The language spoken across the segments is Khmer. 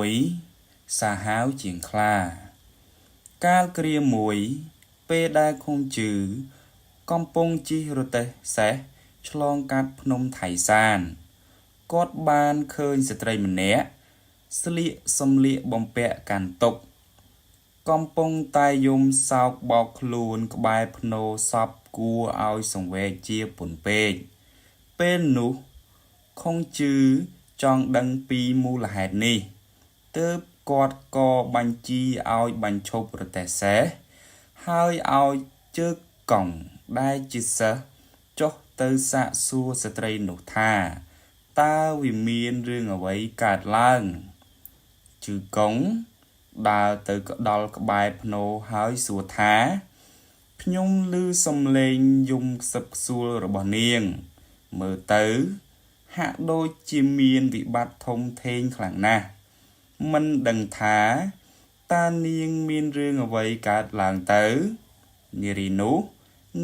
មួយសាហាវជាងខ្លាកាលគ្រាមួយពេលដែលខុងជឺកំពុងជិះរទេះសេះឆ្លងកាត់ភ្នំថៃសានគាត់បានឃើញស្ត្រីម្នាក់ស្លៀកសម្លៀកបំពាក់កាន់ទុកកំពុងតែយំសោកបោកខ្លួនក្បែរភ្នោសពគួរឲ្យសង្វេគជាពន់ពេកពេលនោះខុងជឺចង់ដឹងពីមូលហេតុនេះទើបគាត់ក៏បញ្ជាឲ្យបញ្ឈប់រទេះសេះហើយឲ្យជើកកង់ដែលជាសិស្សចុះទៅសាកសួរស្ត្រីនោះថាតើវាមានរឿងអ្វីកើតឡើងជឺកង់ដើរទៅដល់ក្បែរភ្នោហើយសួរថាខ្ញុំឮសំឡេងយំខ្សឹបខ្សួលរបស់នាងមើលទៅហាក់ដូចជាមានវិបត្តិធំធេងខ្លាំងណាស់មិនដឹងថាតើនាងមានរឿងអ្វីកើតឡើងទៅនារីនោះ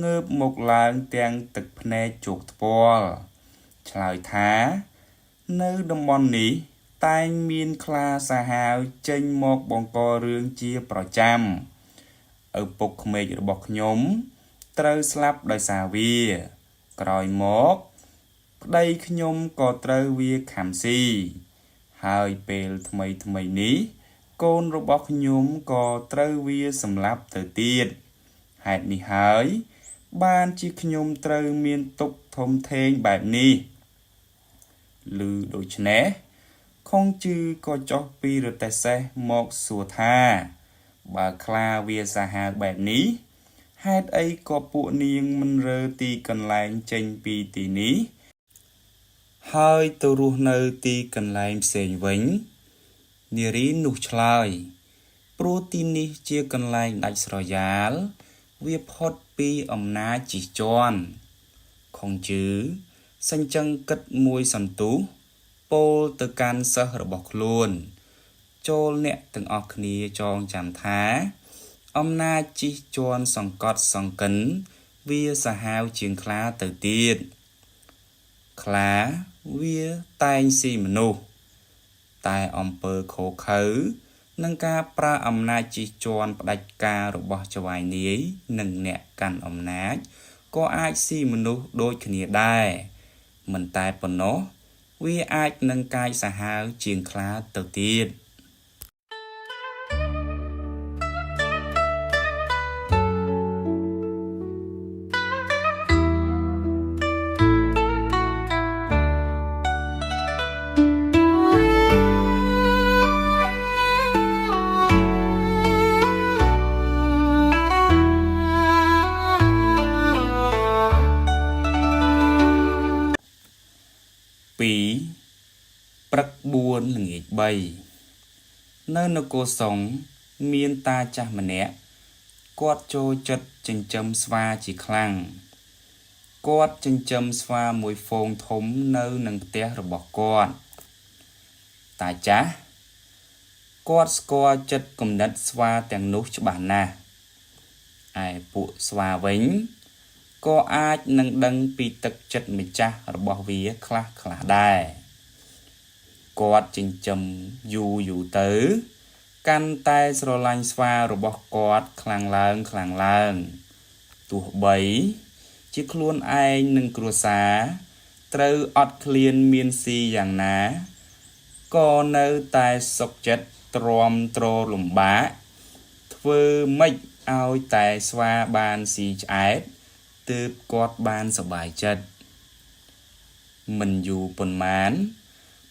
ងើបមកឡើងទាំងទឹកភ្នែកជោកថ្ពាល់ឆ្លើយថានៅតំបន់នេះតែងមានខ្លាសាហាវចេញមកបង្ករឿងជាប្រចាំឪពុកក្មេករបស់ខ្ញុំត្រូវស្លាប់ដោយសារវាក្រោយមកប្តីខ្ញុំក៏ត្រូវវាខំស៊ីហើយពេលថ្មីនេះកូនរបស់ខ្ញុំក៏ត្រូវវាសម្លាប់ទៅទៀតហេតុនេះហើយបានជាខ្ញុំត្រូវមានទុក្ខធំធេងបែបនេះឮដូច្នេះខុងជឺក៏ចុះពីរទេះសេះមកសួរថាបើខ្លាវាសាហាវបែបនេះហេតុអីក៏ពួកនាងមិនរើទីកន្លែងចេញពីទីនេះហើយទៅរស់នៅទីកន្លែងផ្សេងវិញនារីនោះឆ្លើយព្រោះទីនេះជាកន្លែងដាច់ស្រយាលវាផុតពីអំណាចជិះជាន់ខុងជឺសេចក្ដីគិតមួយសន្ទុះពោលទៅកាន់សិស្សរបស់ខ្លួនចូលអ្នកទាំងអស់គ្នាចងចាំថាអំណាចជិះជាន់សង្កត់សង្កិនវាសាហាវជាងខ្លាទៅទៀតខ្លាវាតែងស៊ីមនុស្សតែអំពើខូខើនឹងការប្រើអំណាចជិះជាន់ផ្ដាច់ការរបស់ចៅហ្វាយនាយនិងអ្នកកាន់អំណាចក៏អាចស៊ីមនុស្សដូចគ្នាដែរមិនតែប៉ុណ្ណោះវាអាចនឹងកាយសាហាវជាងខ្លាទៅទៀតព្រឹក4ល្ងាច3នៅនគរសុងមានតាចាស់ម្នាក់គាត់ចូលចិត្តចិញ្ចឹមស្វាជាខ្លាំងគាត់ចិញ្ចឹមស្វាមួយហ្វូងធំនៅនឹងផ្ទះរបស់គាត់តាចាស់គាត់ស្គាល់ចិត្តគំនិតស្វាទាំងនោះច្បាស់ណាស់ឯពួកស្វាវិញក៏អាចនឹងដឹងពីទឹកចិត្តម្ចាស់របស់វាខ្លះដែរគាត់ចិញ្ចឹមយូរទៅកាន់តែស្រឡាញ់ស្វារបស់គាត់ខ្លាំងឡើងទោះបីជាខ្លួនឯងនិងគ្រួសារត្រូវអត់ឃ្លានមានស៊ីយ៉ាងណាក៏នៅតែសុខចិត្តទ្រាំទ្រលំបាកធ្វើម៉េចឲ្យតែស្វាបានស៊ីឆ្អែតទើបគាត់បានសប្បាយចិត្តមិនយូរប៉ុន្មាន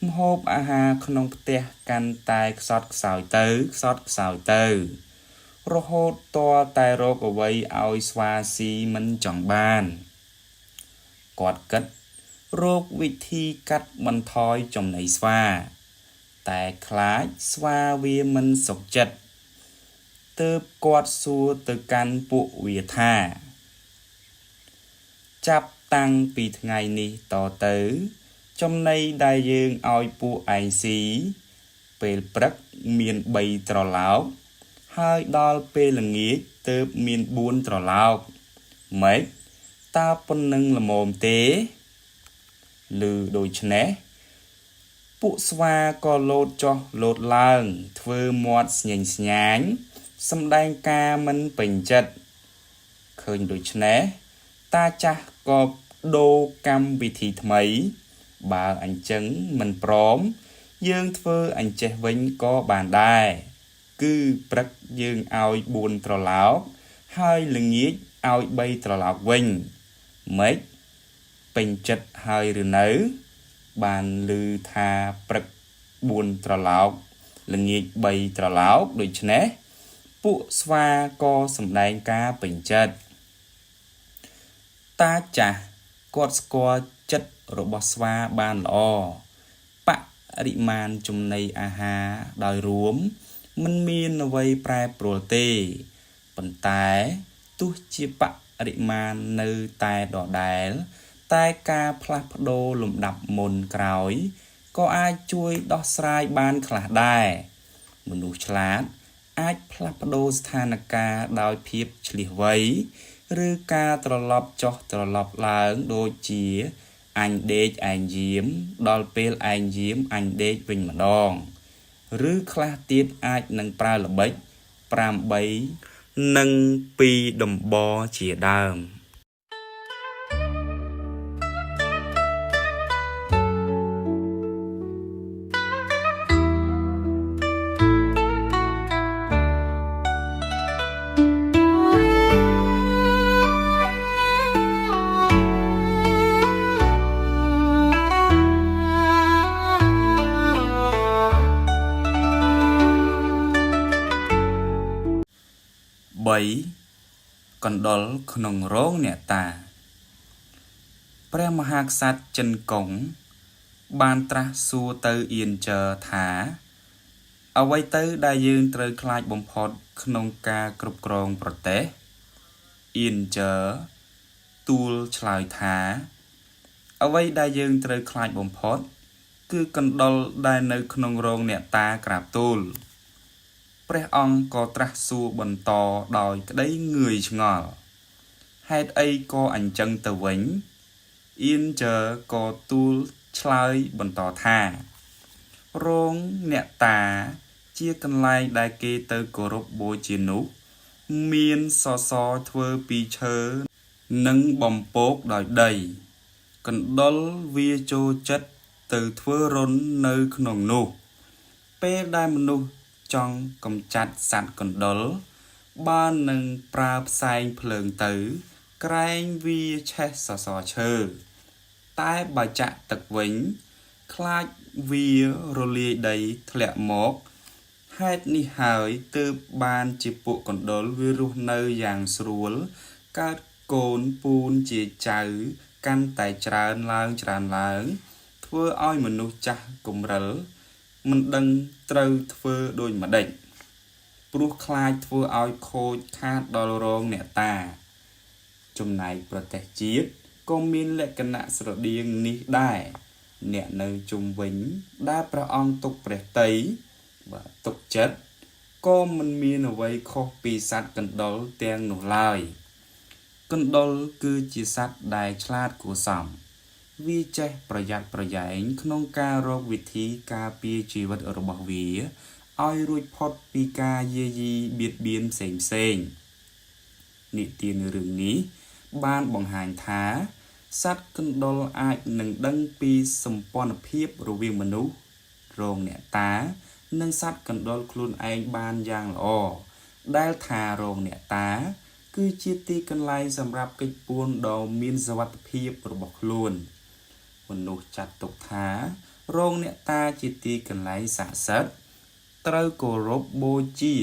ម្ហូបអាហារក្នុងផ្ទះកាន់តែខ្សត់ខ្សោយទៅរហូតទាល់តែរកអ្វីឲ្យស្វាស៊ីមិនចង់បានគាត់គិតរកវិធីកាត់បន្ថយចំណីស្វាតែខ្លាចស្វាវាមិនសុខចិត្តទើបគាត់សួរទៅកាន់ពួកវាថាចាប់តាំងពីថ្ងៃនេះតទៅចំណីដែលយើងឲ្យពួកឯងស៊ីពេលព្រឹកមាន3ត្រឡោកហើយដល់ពេលល្ងាចទើបមាន4ត្រឡោកម៉េចតើប៉ុណ្្នឹងល្មមទេឮដូច្នេះ ពួកស្វាក៏លោតចុះលោតឡើងធ្វើមាត់ស្ញែងស្ញាញសម្ដែងការមិនពេញចិត្តឃើញដូច្នេះតាចាស់ក៏ដូរកម្មវិធីថ្មីបើអញ្ចឹងមិនព្រមយើងធ្វើអញ្ចេះវិញក៏បានដែរគឺព្រឹកយើងឲ្យ4ត្រឡោកហើយល្ងាចឲ្យ3ត្រឡោកវិញម៉េចពេញចិត្តហើយឬនៅបានឮថាព្រឹក4ត្រឡោកល្ងាច3ត្រឡោកដូច្នេះពួកស្វាក៏សម្ដែងការពេញចិត្តតាចាស់គាត់ស្គាល់ចិត្តរបស់ស្វាបានល្អបរិមាណចំណីអាហារដោយរួមមិនមានអ្វីប្រែប្រួលទេប៉ុន្តែទោះជាបរិមាណនៅតែដដែលតែការផ្លាស់ប្ដូរលំដាប់មុនក្រោយក៏អាចជួយដោះស្រាយបានខ្លះដែរមនុស្សឆ្លាតអាចផ្លាស់ប្ដូរស្ថានភាពដោយភាពឆ្លៀសវៃឬការត្រឡប់ចុះត្រឡប់ឡើងដូចជាអញដេកឯងយាមដល់ពេលឯងយាមអញដេកវិញម្ដងឬខ្លះទៀតអាចនឹងប្រើល្បិច8និង2ដំបជាដើម3កណ្ដុរក្នុងរោងអ្នកតាព្រះមហាក្សត្រចិនកុងបានត្រាស់សួរទៅអៀនចើថាអ្វីទៅដែលយើងត្រូវខ្លាចបំផុតក្នុងការគ្រប់គ្រងប្រទេសអៀនចើទូលឆ្លើយថាអ្វីដែលយើងត្រូវខ្លាចបំផុតគឺកណ្ដុរដែលនៅក្នុងរោងអ្នកតាក្រាបទូលព្រះអង្គក៏ត្រាស់សួរបន្តដោយក្តីងឿយឆ្ងល់ហេតុអីក៏អញ្ចឹងទៅវិញអៀនចើក៏ទូលឆ្លើយបន្តថារោងអ្នកតាជាកន្លែងដែលគេទៅគោរពបូជានោះមានសសរធ្វើពីឈើនិងបំពកដោយដីកណ្ដុរវាចូលចិត្តទៅធ្វើរន្ធនៅក្នុងនោះពេលដែលមនុស្សចង់កម្ចាត់សត្វកណ្ដុរបើនឹងប្រើផ្សែងភ្លើងទៅក្រែងវាឆេះសសរឈើតែបើចាក់ទឹកវិញខ្លាចវារលាយដីធ្លាក់មកហេតុនេះហើយទើបបានជាពួកកណ្ដុរវារស់នៅយ៉ាងស្រួលកើតកូនពូនជាចៅកាន់តែច្រើនឡើងធ្វើឲ្យមនុស្សចាស់គំរិលមិនដឹងត្រូវធ្វើដូចម្ដេចព្រោះខ្លាចធ្វើឲ្យខូចខាតដល់រោងអ្នកតាចំណែកប្រទេសជាតិក៏មានលក្ខណៈស្រដៀងនេះដែរអ្នកនៅជុំវិញដែលព្រះអង្គទុកព្រះតីបើទុកចិត្តក៏មិនមានអ្វីខុសពីសត្វកណ្ដុរទាំងនោះឡើយកណ្ដុរគឺជាសត្វដែលឆ្លាតគួរសមវាចេះប្រយ័ត្នប្រយែងក្នុងការរកវិធីការពារជីវិតរបស់វាឲ្យរួចផុតពីការយាយីបៀតបៀនផ្សេងនិទានរឿងនេះបានបង្ហាញថាសត្វកណ្ដុរអាចនឹងដឹងពីសម្ព័ន្ធភាពរវាងមនុស្សរោងអ្នកតានិងសត្វកណ្ដុរខ្លួនឯងបានយ៉ាងល្អដែលថារោងអ្នកតាគឺជាទីកន្លែងសម្រាប់កិច្ចពួនដ៏មានសុវត្ថិភាពរបស់ខ្លួនមនុស្សចាត់ទុកថារោងអ្នកតាជាទីកន្លែងស័ក្តិសិទ្ធិត្រូវគោរពបូជា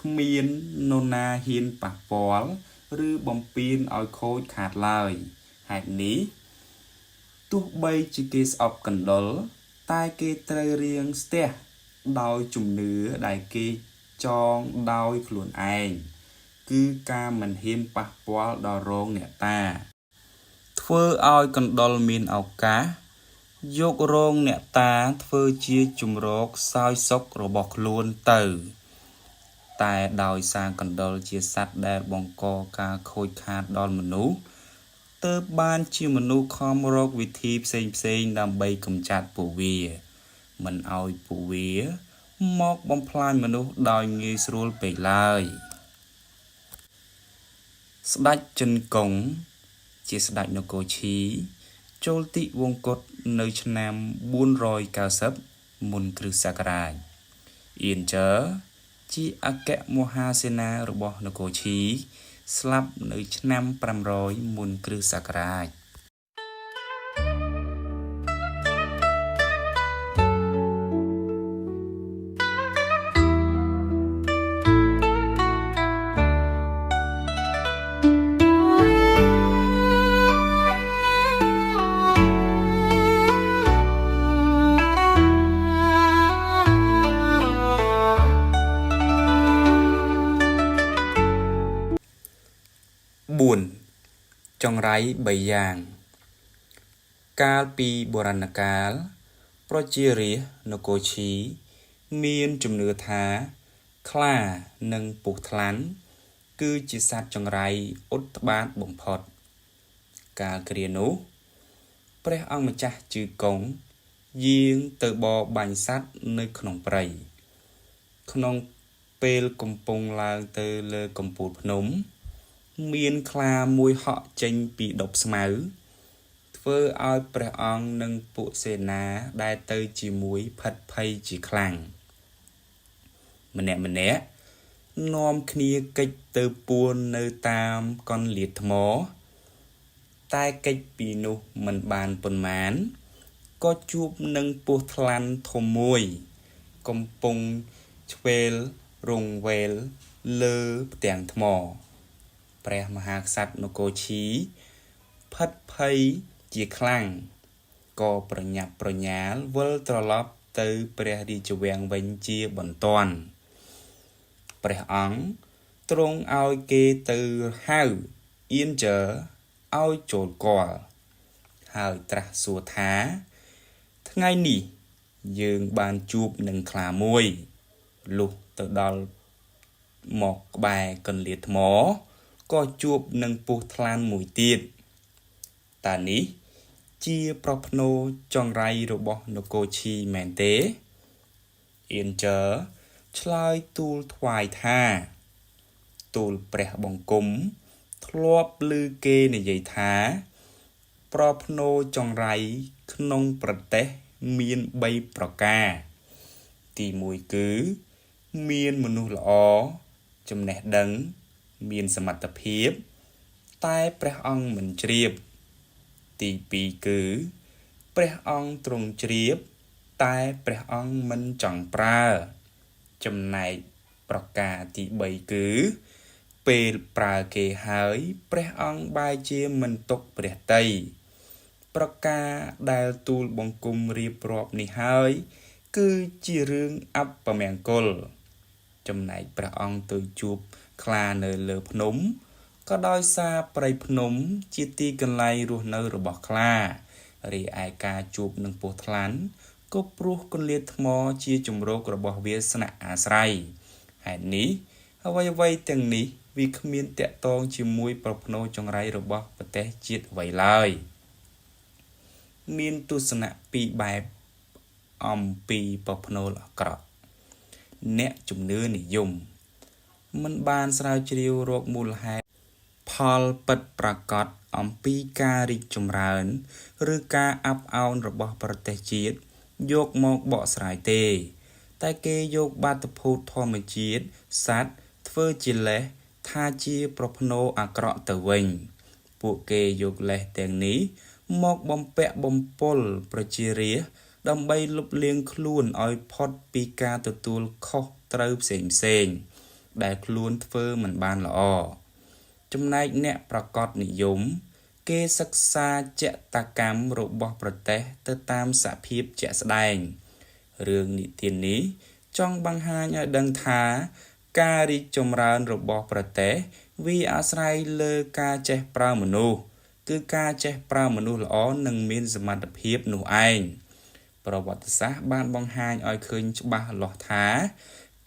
គ្មាននរណាហ៊ានប៉ះពាល់ឬបំពានឲ្យខូចខាតឡើយហេតុនេះទោះបីជាគេស្អប់កណ្ដុរតែគេត្រូវរៀងស្ទះដោយជំនឿដែលគេចងដោយខ្លួនឯងគឺការមិនហ៊ានប៉ះពាល់ដល់រោងអ្នកតាធ្វើឲ្យកណ្ដុរមានឱកាសយករោងអ្នកតាធ្វើជាជំរកសោយសុខរបស់ខ្លួនទៅតែដោយសារកណ្ដុរជាសត្វដែលបង្កការខូចខាតដល់មនុស្សទើបបានជាមនុស្សខំរកវិធីផ្សេងដើម្បីកម្ចាត់ពួកវា មិនឲ្យពួកវាមកបំផ្លាញមនុស្សដោយងាយស្រួលពេកឡើយស្ដេចចិនគង់ជាស្ដេចនគរឈីចូលទិវង្គតនៅឆ្នាំ490មុនគ្រិស្តសករាជអៀនជើជាអគ្គមហាសេនារបស់នគរឈីស្លាប់នៅឆ្នាំ500មុនគ្រិស្តសករាជ4ចង្រៃ3យ៉ាងកាលពីបុរាណកាលប្រជារាស្ត្រនគរឈីមានជំនឿថាខ្លានិងពស់ថ្លាន់គឺជាសត្វចង្រៃឧត្បាតបំផុតកាលគ្រានោះព្រះអង្គម្ចាស់ជឺកុងយាងទៅបរបាញ់សត្វនៅក្នុងព្រៃក្នុងពេលកំពុងឡើងទៅលើកំពូលភ្នំមានខ្លាមួយហក់ចេញពីដុបស្មៅធ្វើឲ្យព្រះអង្គនិងពួកសេនាដែលទៅជាមួយផិតភ័យជាខ្លាំងម្នាក់នាំគ្នាគេចទៅពួននៅតាមកន្លាតថ្មតែគេចពីនោះមិនបានប៉ុន្មានក៏ជួបនឹងពស់ថ្លាន់ធំមួយកំពុងឆ្វេលរង្វេលលើផ្ទាំងថ្មព្រះមហាក្សត្រនគរឈីផិតភ័យជាខ្លាំងក៏ប្រញាប់ប្រញាល់វិលត្រឡប់ទៅព្រះរាជវាំងវិញជាបន្ទាន់ព្រះអង្គទ្រង់ឲ្យគេទៅហៅអៀនជើឲ្យចូលគាល់ហើយត្រាស់សួរថាថ្ងៃនេះយើងបានជួបនឹងខ្លាមួយលុះទៅដល់មកក្បែរកន្លាតថ្មក៏ជួបនឹងពស់ថ្លាន់មួយទៀតតើនេះជាប្រផ្នូលចង្រៃរបស់នគរឈីមែនទេអៀនជើឆ្លើយទូលថ្វាយថាទូលព្រះបង្គំធ្លាប់ឮគេនិយាយថាប្រផ្នូលចង្រៃក្នុងប្រទេសមាន3ប្រការទី1គឺមានមនុស្សល្អចំណេះដឹងមានសមត្ថភាពតែព្រះអង្គមិនជ្រាបទី2គឺព្រះអង្គទ្រង់ជ្រាបតែព្រះអង្គមិនចង់ប្រើចំណែកប្រការទី3គឺពេលប្រើគេហើយព្រះអង្គបែរជាមិនទុកព្រះទ័យប្រការដែលទូលបង្គំរៀបរាប់នេះហើយគឺជារឿងអពមង្គលចំណែកព្រះអង្គទៅជួបខ្លានៅលើភ្នំក៏ដោយសារព្រៃភ្នំជាទីកន្លែងរស់នៅរបស់ខ្លារីឯការជួបនឹងពស់ថ្លាន់ក៏ព្រោះកន្លាតថ្មជាជំរករបស់វាស្នាក់អាស្រ័យហេតុនេះអ្វីទាំងនេះវាគ្មានតាក់ទងជាមួយប្រផ្នូលចង្រៃរបស់ប្រទេសជាតិអ្វីឡើយមានទស្សនៈពីរបែបអំពីប្រផ្នូលអាក្រក់អ្នកជំនឿនិយមមិនបានស្រាវជ្រាវរកមូលហេតុផលពិតប្រាកដអំពីការរីកចម្រើនឬការអាប់អោនរបស់ប្រទេសជាតិយកមកបកស្រាយទេតែគេយកបាតុភូតធម្មជាតិសត្វធ្វើជាលេសថាជាប្រផ្នូលអាក្រក់ទៅវិញពួកគេយកលេសទាំងនេះមកបំពាក់បំពល់ប្រជារាស្ត្រដើម្បីលុបលាងខ្លួនឲ្យផុតពីការទទួលខុសត្រូវផ្សេងដែលខ្លួនធ្វើមិនបានល្អចំណែកអ្នកប្រកបនិយមគេសិក្សាចតកម្មរបស់ប្រទេសទៅតាមសភាពជាក់ស្ដែងរឿងនិទាននេះចង់បង្ហាញឲ្យដឹងថាការរីកចម្រើនរបស់ប្រទេសវាអាស្រ័យលើការចេះប្រើមនុស្សគឺការចេះប្រើមនុស្សល្អនិងមានសមត្ថភាពនោះឯងប្រវត្តិសាស្ត្របានបង្ហាញឲ្យឃើញច្បាស់លាស់ថា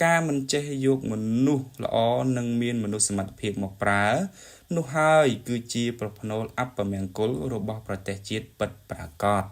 ការមិនចេះយកមនុស្សល្អនិងមានមនុស្សសមត្ថភាពមកប្រើនោះហើយគឺជាប្រផ្នូលអពមង្គលរបស់ប្រទេសជាតិពិតប្រាកដ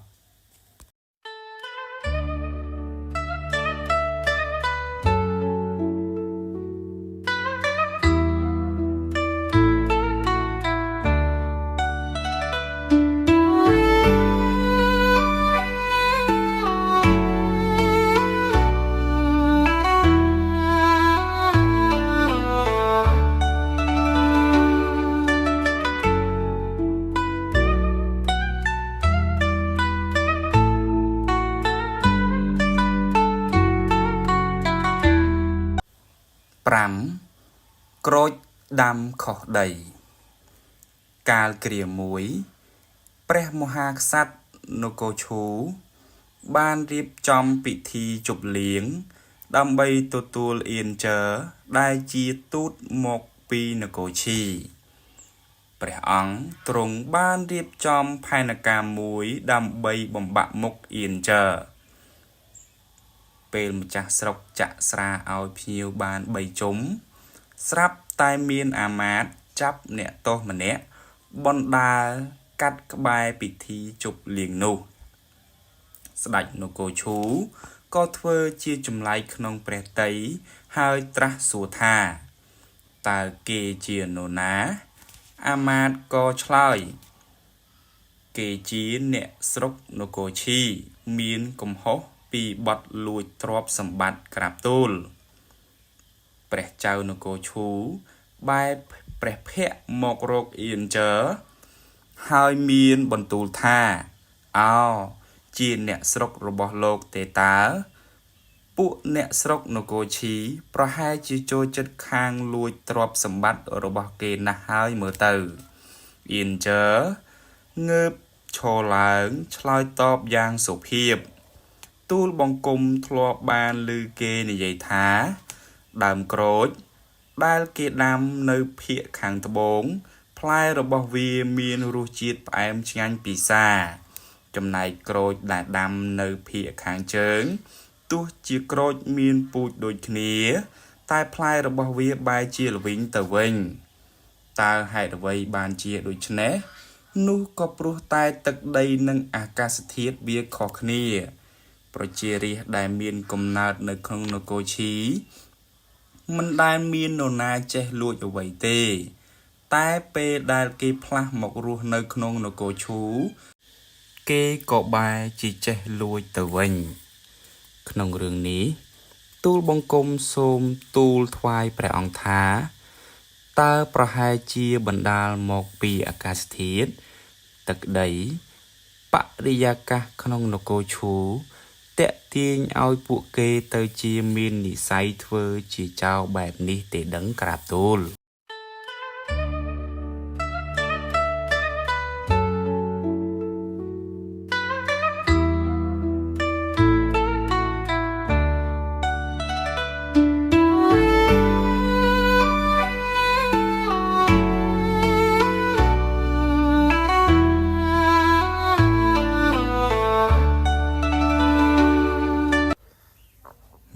5ក្រូចដាំខុសដីកាលគ្រាមួយព្រះមហាក្សត្រនគរឈូបានរៀបចំពិធីជប់លៀងដើម្បីទទួលអៀនចើដែលជាទូតមកពីនគរឈីព្រះអង្គទ្រង់បានរៀបចំផែនការមួយដើម្បីបំបាក់មុខអៀនចើពេលម្ចាស់ស្រុកចាក់ស្រាឲ្យភ្ញៀវបាន3ជុំស្រាប់តែមានអាមាត្យចាប់អ្នកទោសម្នាក់បណ្ដាលកាត់ក្បែរពិធីជប់លៀងនោះស្ដេចនគរឈូក៏ធ្វើជាចម្លែកក្នុងព្រះទ័យហើយត្រាស់សួរថាតើគេជានរណាអាមាត្យក៏ឆ្លើយគេជាអ្នកស្រុកនគរឈីមានកំហុសពីបទលួចទ្រព្យសម្បត្តិក្រាបទូលព្រះចៅនគរឈូបែបព្រះភ័ក្ត្រមករកអៀនចើហើយមានបន្ទូលថាជាអ្នកស្រុករបស់លោកទេតើពួកអ្នកស្រុកនគរឈីប្រហែលជាចូលចិត្តខាងលួចទ្រព្យសម្បត្តិរបស់គេណាស់ហើយមើលទៅអៀនចើងើបឈរឡើងឆ្លើយតបយ៉ាងសុភាពទូលបង្គំធ្លាប់បានឮគេនិយាយថាដើមក្រូចដែលគេដាំនៅភាគខាងត្បូងផ្លែរបស់វាមានរសជាតិផ្អែមឆ្ងាញ់ពិសាចំណែកក្រូចដែលដាំនៅភាគខាងជើងទោះជាក្រូចមានពូជដូចគ្នាតែផ្លែរបស់វាបែរជាល្វីងទៅវិញតើហេតុអ្វីបានជាដូច្នេះនោះក៏ព្រោះតែទឹកដីនិងអាកាសធាតុវាខុសគ្នាប្រជារាស្ត្រដែលមានកំណើតនៅក្នុងនគរឈីមិនដែលមាននរណាចេះលួចអ្វីទេតែពេលដែលគេផ្លាស់មករស់នៅក្នុងនគរឈូគេក៏បែរជាចេះលួចទៅវិញក្នុងរឿងនេះទូលបង្គំសូមទូលថ្វាយព្រះអង្គថាតើប្រហែលជាបណ្ដាលមកពីអាកាសធាតុទឹកដីបរិយាកាសក្នុងនគរឈូតាក់ទាញឲ្យពួកគេទៅជាមាននិស្ស័យធ្វើជាចៅបែបនេះទេដឹងក្រាបទូល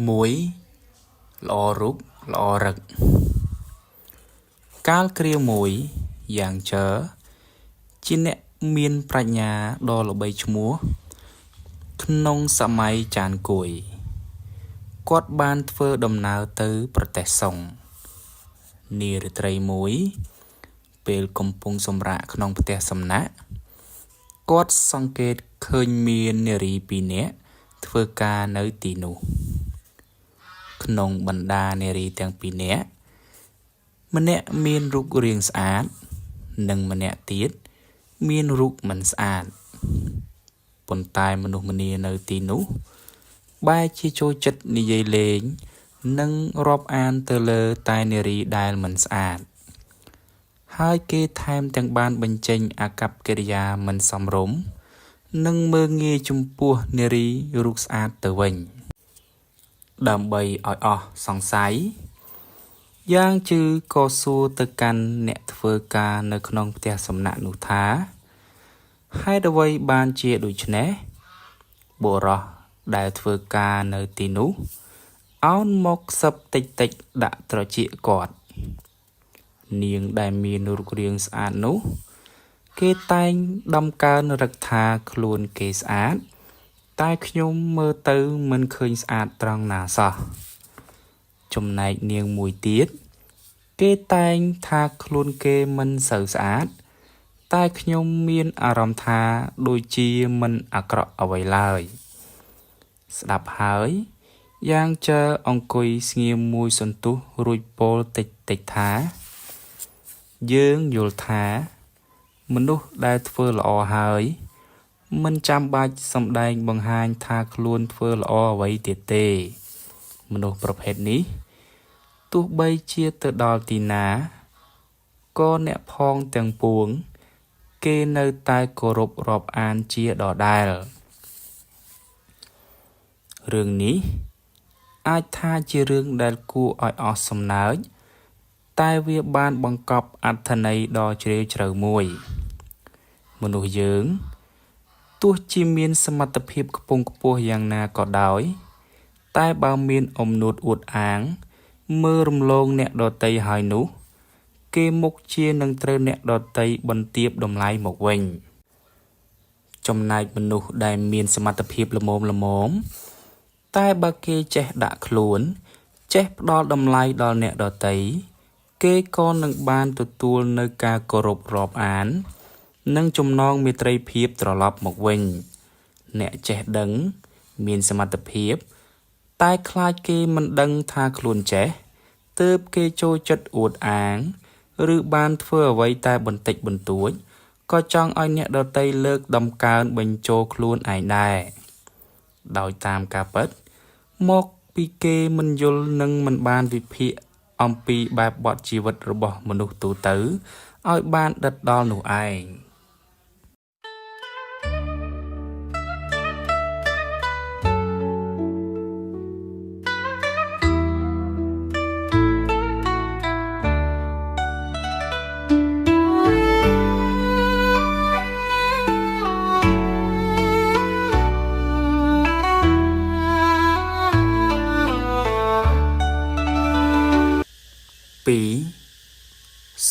1ល្អរូបល្អរឹកកាលគ្រាមួយយ៉ាងចើជាអ្នកមានប្រាជ្ញាដ៏ល្បីឈ្មោះក្នុងសម័យចានគួយគាត់បានធ្វើដំណើរទៅប្រទេសសុងនារាត្រីមួយពេលកំពុងសម្រាកក្នុងផ្ទះសំណាក់គាត់សង្កេតឃើញមាននារី2នាក់ធ្វើការនៅទីនោះក្នុងបណ្ដានារីទាំង2នាក់ម្នាក់មានរូបរាងស្អាតនិងម្នាក់ទៀតមានរូបមិនស្អាតប៉ុន្តែមនុស្សម្នានៅទីនោះបែរជាចូលចិត្តនិយាយលេងនិងរាប់អានទៅលើតែនារីដែលមិនស្អាតហើយគេថែមទាំងបានបញ្ចេញអាកប្បកិរិយាមិនសមរម្យនិងមើលងាយចំពោះនារីរូបស្អាតទៅវិញដើម្បីឲ្យអស់សង្ស័យយ៉ាងជឺក៏សួរទៅកាន់អ្នកធ្វើការនៅក្នុងផ្ទះសំណាក់នោះថាហេតុអ្វីបានជាដូច្នេះបុរសដែលធ្វើការនៅទីនោះអោនមកសឹបតិចតិចដាក់ត្រចៀកគាត់នាងដែលមានរូបរាងស្អាតនោះគេតែងដំកើងរឹកថាខ្លួនគេស្អាតតែខ្ញុំមើលទៅមិនឃើញស្អាតត្រង់ណាសោះចំណែកនាងមួយទៀតគេតែងថាខ្លួនគេមិនសូវស្អាតតែខ្ញុំមានអារម្មណ៍ថាដូចជាមិនអាក្រក់អ្វីឡើយស្ដាប់ហើយយ៉ាងចើអង្គុយស្ងៀមមួយសន្ទុះរួចពោលតិចតិចថាយើងយល់ថាមនុស្សដែលធ្វើល្អហើយមិនចាំបាច់សម្ដែងបង្ហាញថាខ្លួនធ្វើល្អអ្វីទៀតទេមនុស្សប្រភេទនេះ ទោះបីជាទៅដល់ទីណាក៏អ្នកផងទាំងពួងគេនៅតែគោរពរាប់អានជាដដែលរឿងនេះអាចថាជារឿងដែលគួរឲ្យអស់សំណើចតែវាបានបង្កប់អត្ថន័យដ៏ជ្រាលជ្រៅមួយមនុស្សយើងទោះជាមានសមត្ថភាពខ្ពង់ខ្ពស់យ៉ាងណាក៏ដោយតែបើមានអំនួតអួតអាងមើលរំលងអ្នកដទៃហើយនោះគេមុខជានឹងត្រូវអ្នកដទៃបន្ទាបតម្លៃមកវិញចំណែកមនុស្សដែលមានសមត្ថភាពល្មមតែបើគេចេះដាក់ខ្លួនចេះផ្ដល់តម្លៃដល់អ្នកដទៃគេក៏នឹងបានទទួលនៅការគោរពរាប់អាននិងចំណងមេត្រីភាពត្រឡប់មកវិញអ្នកចេះដឹងមានសមត្ថភាពតែខ្លាចគេមិនដឹងថាខ្លួនចេះទើបគេចូលចិត្តអួតអាងឬបានធ្វើអ្វីតែបន្តិចបន្តួចក៏ចង់ឲ្យអ្នកដទៃលើកដំកើងបញ្ចូលខ្លួនឯងដែរដោយតាមការពិតមកពីគេមិនយល់និងមិនបានវិភាគអំពីបែបបទជីវិតរបស់មនុស្សទូទៅឲ្យបានដិតដល់នោះឯង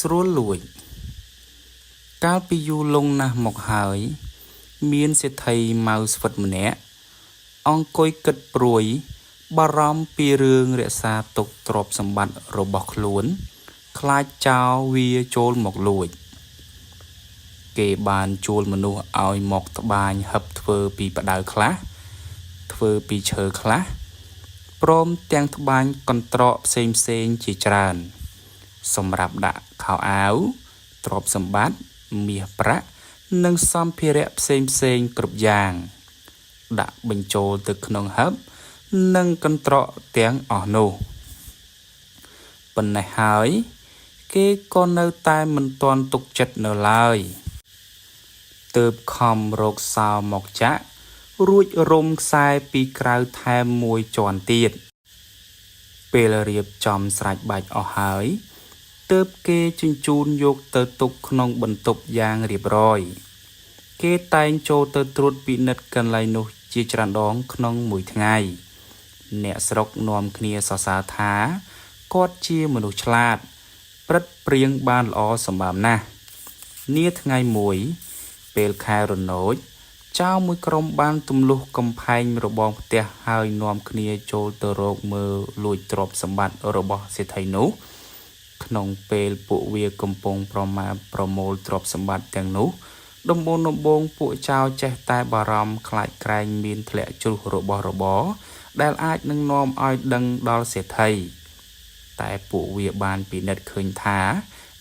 ស្រួលលួចកាលពីយូរលង់ណាស់មកហើយមានសេដ្ឋីម៉ៅស្វិតម្នាក់អង្គុយគិតព្រួយបារម្ភពីរឿងរក្សាទុកទ្រព្យសម្បត្តិរបស់ខ្លួនខ្លាចចោរវាចូលមកលួចគេបានជួលមនុស្សឲ្យមកត្បាញហឹបធ្វើពីផ្ដៅខ្លះធ្វើពីឈើខ្លះព្រមទាំងត្បាញកន្ត្រកផ្សេងជាច្រើនសម្រាប់ដាក់ខោអាវទ្រព្យសម្បត្តិមាសប្រាក់និងសម្ភារៈផ្សេងគ្រប់យ៉ាងដាក់បញ្ចូលទៅក្នុងហឹបនិងកន្ត្រកទាំងអស់នោះប៉ុន្តែហើយគេក៏នៅតែមិនទាន់ទុកចិត្តនៅឡើយទើបខំរកសោមកចាក់រួចរុំខ្សែពីក្រៅថែមមួយជាន់ទៀតពេលរៀបចំស្រេចបាច់អស់ហើយទើបគេជញ្ជូនយកទៅទុកក្នុងបន្ទប់យ៉ាងរៀបរយគេតែងចូលទៅត្រួតពិនិត្យកន្លែងនោះជាច្រើនដងក្នុងមួយថ្ងៃអ្នកស្រុកនាំគ្នាសរសើរថាគាត់ជាមនុស្សឆ្លាតព្រឹត្តព្រៀងបានល្អសម្បើមណាស់នាថ្ងៃមួយពេលខែរនោចចៅមួយក្រុមបានទម្លុះកំផែងរបងផ្ទះហើយនាំគ្នាចូលទៅរកមើលលួចទ្រព្យសម្បត្តិរបស់សេដ្ឋីនោះក្នុងពេលពួកវាកំពុងប្រមូលទ្រព្យសម្បត្តិទាំងនោះដំបូងពួកចៅចេះតែបារម្ភខ្លាចក្រែងមានធ្លាក់ជ្រុះរបស់របរដែលអាចនឹងនាំឲ្យដឹងដល់សេដ្ឋីតែពួកវាបានពិនិត្យឃើញថា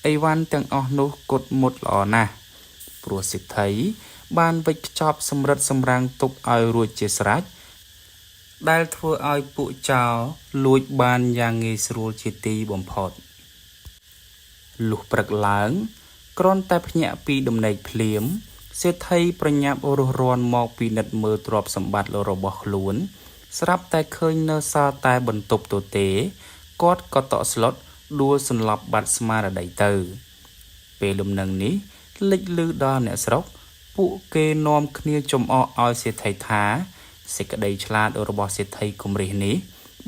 អីវ៉ាន់ទាំងអស់នោះគត់មុតល្អណាស់ព្រោះសេដ្ឋីបានវេចខ្ចប់សម្រិតសម្រាំងទុកឲ្យរួចជាស្រេចដែលធ្វើឲ្យពួកចៅលួចបានយ៉ាងងាយស្រួលជាទីបំផុតលុះព្រឹកឡើងគ្រាន់តែភ្ញាក់ពីដំណេកភ្លាមសេដ្ឋីប្រញាប់រុះរាន់មកពិនិត្យមើលទ្រព្យសម្បត្តិរបស់ខ្លួនស្រាប់តែឃើញនៅសល់តែបន្ទប់ទទេគាត់ក៏តក់ស្លុតដួលសន្លប់បាត់ស្មារតីទៅពេលលំនឹងនេះលេចលឺដល់អ្នកស្រុកពួកគេនាំគ្នាចំអកឲ្យសេដ្ឋីថាសេចក្តីឆ្លាតរបស់សេដ្ឋីគំរិះនេះ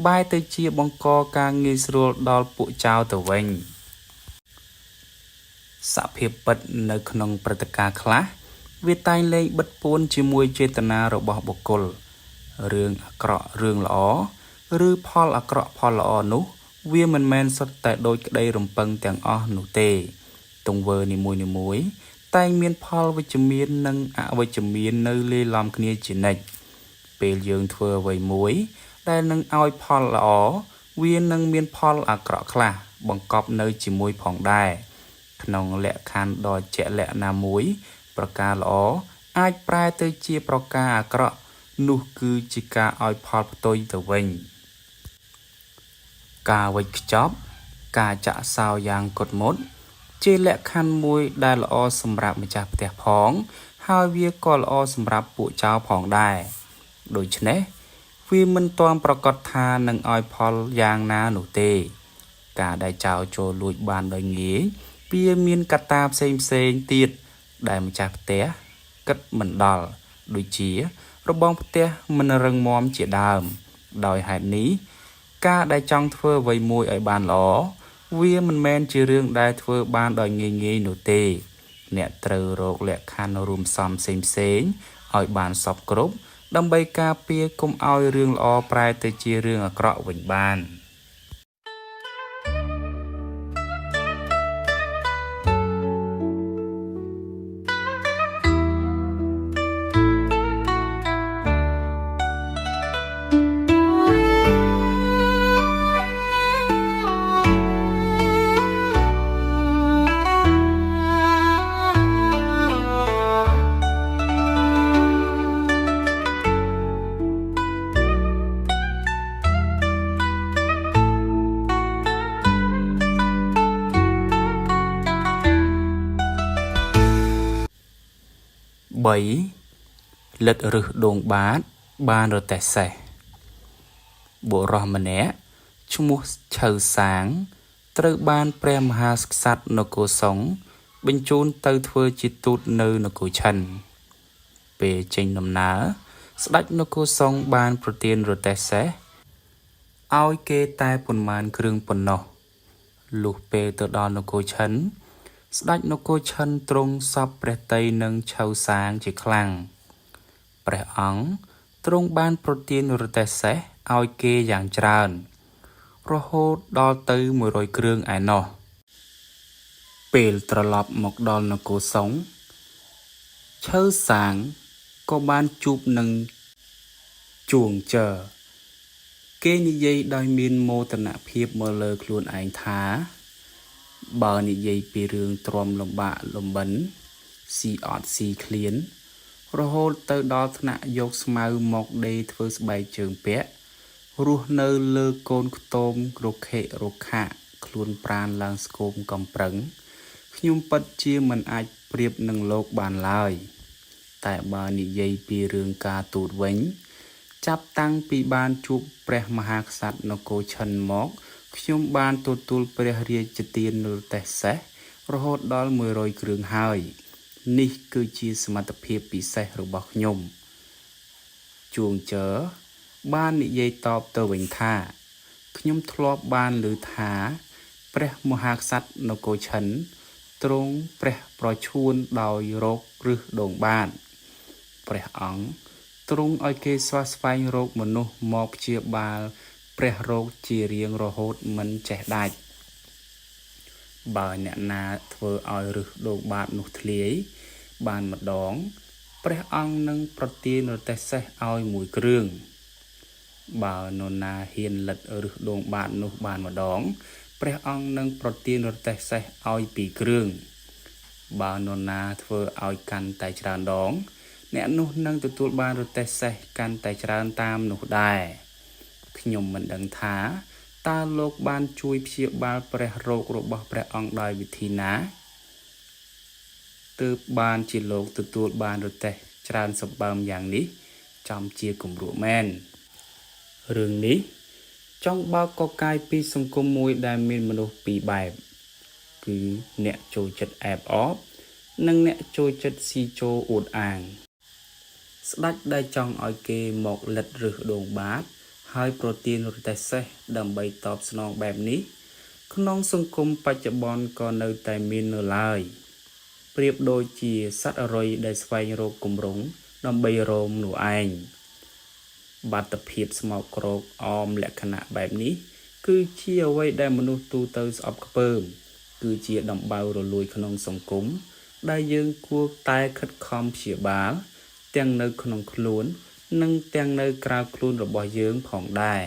បែរទៅជាបង្កការងាយស្រួលដល់ពួកចៅទៅវិញសភាពពិតនៅក្នុងព្រឹត្តិការណ៍ខ្លះវាតែងលែងបិទពួនជាមួយចេតនារបស់បុគ្គលរឿងអាក្រក់រឿងល្អឬផលអាក្រក់ផលល្អនោះវាមិនមែនសុទ្ធតែដូចក្តីរំពឹងទាំងអស់នោះទេទង្វើនីមួយតែងមានផលវិជ្ជមាននិងអវិជ្ជមាននៅលាយឡំគ្នាជានិច្ចពេលយើងធ្វើអ្វីមួយដែលនឹងឲ្យផលល្អវានឹងមានផលអាក្រក់ខ្លះបង្កប់នៅជាមួយផងដែរក្នុងលក្ខខណ្ឌដ៏ជាក់លាក់ណាមួយប្រការល្អអាចប្រែទៅជាប្រការអាក្រក់នោះគឺជាការឲ្យផលផ្ទុយទៅវិញ ការវេចខ្ចប់ការចាក់សោយ៉ាងកត់មុតជាលក្ខខណ្ឌមួយដែលល្អសម្រាប់ម្ចាស់ផ្ទះផងហើយវាក៏ល្អសម្រាប់ពួកចៅផងដែរដូច្នេះវាមិនទាន់ប្រកាសថានឹងឲ្យផលយ៉ាងណានោះទេការដែលចៅចូលលួចបានដោយងាយវាមានកត្តាផ្សេងទៀតដែលម្ចាស់ផ្ទះគិតមិនដល់ដូចជារបងផ្ទះមិនរឹងមាំជាដើមដោយហេតុនេះការដែលចង់ធ្វើអ្វីមួយឲ្យបានល្អវាមិនមែនជារឿងដែលធ្វើបានដោយងាយនោះទេអ្នកត្រូវរកលក្ខខណ្ឌរួមផ្សំផ្សេងឲ្យបានសព្វគ្រប់ដើម្បីការពារកុំឲ្យរឿងល្អប្រែទៅជារឿងអាក្រក់វិញបាន3លិតរឹសដូងបាតបានរទេះសេះបុរសម្នាក់ឈ្មោះឆៅសាងត្រូវបានព្រះមហាក្សត្រនគរសុងបញ្ជូនទៅធ្វើជាទូតនៅនគរឈិនពេលចេញដំណើរស្ដេចនគរសុងបានប្រទានរទេះសេះឲ្យគេតែប៉ុន្មានគ្រឿងប៉ុណ្ណោះលុះពេលទៅដល់នគរឈិនស្ដេចនគរឈិនទ្រង់សពព្រះតីនឹងឆៅសាងជាខ្លាំងព្រះអង្គទ្រង់បានប្រទានរទេះសេះឲ្យគេយ៉ាងច្រើនរហូតដល់ទៅ100គ្រឿងឯណោះពេលត្រឡប់មកដល់នគរសុងឆៅសាងក៏បានជួបនឹងជួងចើគេនិយាយដោយមានមោទនភាពមកលើខ្លួនឯងថាបើនិយាយពីរឿងទ្រាំលំបាកលំបិនស៊ីអត់ស៊ីឃ្លានរហូតទៅដល់ថ្នាក់យកស្មៅមកដេរធ្វើស្បែកជើងពាក់រស់នៅលើកូនខ្ទមរខេរខាខ្លួនប្រាណឡើងស្គមកំប្រឹងខ្ញុំពិតជាមិនអាចប្រៀបនឹងលោកបានឡើយតែបើនិយាយពីរឿងការទូតវិញចាប់តាំងពីបានជួបព្រះមហាក្សត្រនគរឈិនមកខ្ញុំបានទទួលព្រះរាជទានរទេះសេះរហូតដល់100គ្រឿងហើយនេះគឺជាសមត្ថភាពពិសេសរបស់ខ្ញុំជួងចើបាននិយាយតបទៅវិញថាខ្ញុំធ្លាប់បានឮថាព្រះមហាក្សត្រនគរឈិនទ្រង់ព្រះប្រឈួនដោយរោគគ្រឹះដូងបានព្រះអង្គទ្រង់ឲ្យគេស្វះស្វែងរកមនុស្សមកព្យាបាលព្រះរោគជារៀងរហូតមិនចេះដាច់បើអ្នកណាធ្វើឲ្យរឹសដូងបាតនោះធ្លាយបានម្ដងព្រះអង្គនឹងប្រទានរទេះសេះឲ្យ1គ្រឿងបើនរណាហ៊ានលិតរឹសដូងបាតនោះបានម្ដងព្រះអង្គនឹងប្រទានរទេះសេះឲ្យ2គ្រឿងបើនរណាធ្វើឲ្យកាន់តែច្រើនដងអ្នកនោះនឹងទទួលបានរទេះសេះកាន់តែច្រើនតាមនោះដែរខ្ញុំមិនដឹងថាតើលោកបានជួយព្យាបាលព្រះរោគរបស់ព្រះអង្គដោយវិធីណាទើបបានជាលោកទទួលបានរទេះច្រើនសម្បើមយ៉ាងនេះចំជាគំរក់មែនរឿងនេះចង់បើកកកាយពីសង្គមមួយដែលមានមនុស្សពីរបែបគឺអ្នកចូលចិត្តអែបអបនិងអ្នកចូលចិត្តស៊ីជោអួតអាងស្ដេចដែលចង់ឲ្យគេមកលិតរឹសដូងបាតហើយប្រទានរទេះសេះដើម្បីតបស្នងបែបនេះក្នុងសង្គមបច្ចុប្បន្នក៏នៅតែមាននៅឡើយប្រៀបដូចជាសត្វអរុយដែលស្វែងរកគម្រោងដើម្បីរោមនោះឯងបាតុភាពស្មោកគ្រោកអមលក្ខណៈបែបនេះគឺជាអ្វីដែលមនុស្សទូទៅស្អប់ខ្ពើមគឺជាដំបៅរលួយក្នុងសង្គមដែលយើងគួរតែខិតខំព្យាបាលទាំងនៅក្នុងខ្លួននិងទាំងនៅក្រៅខ្លួនរបស់យើងផងដែរ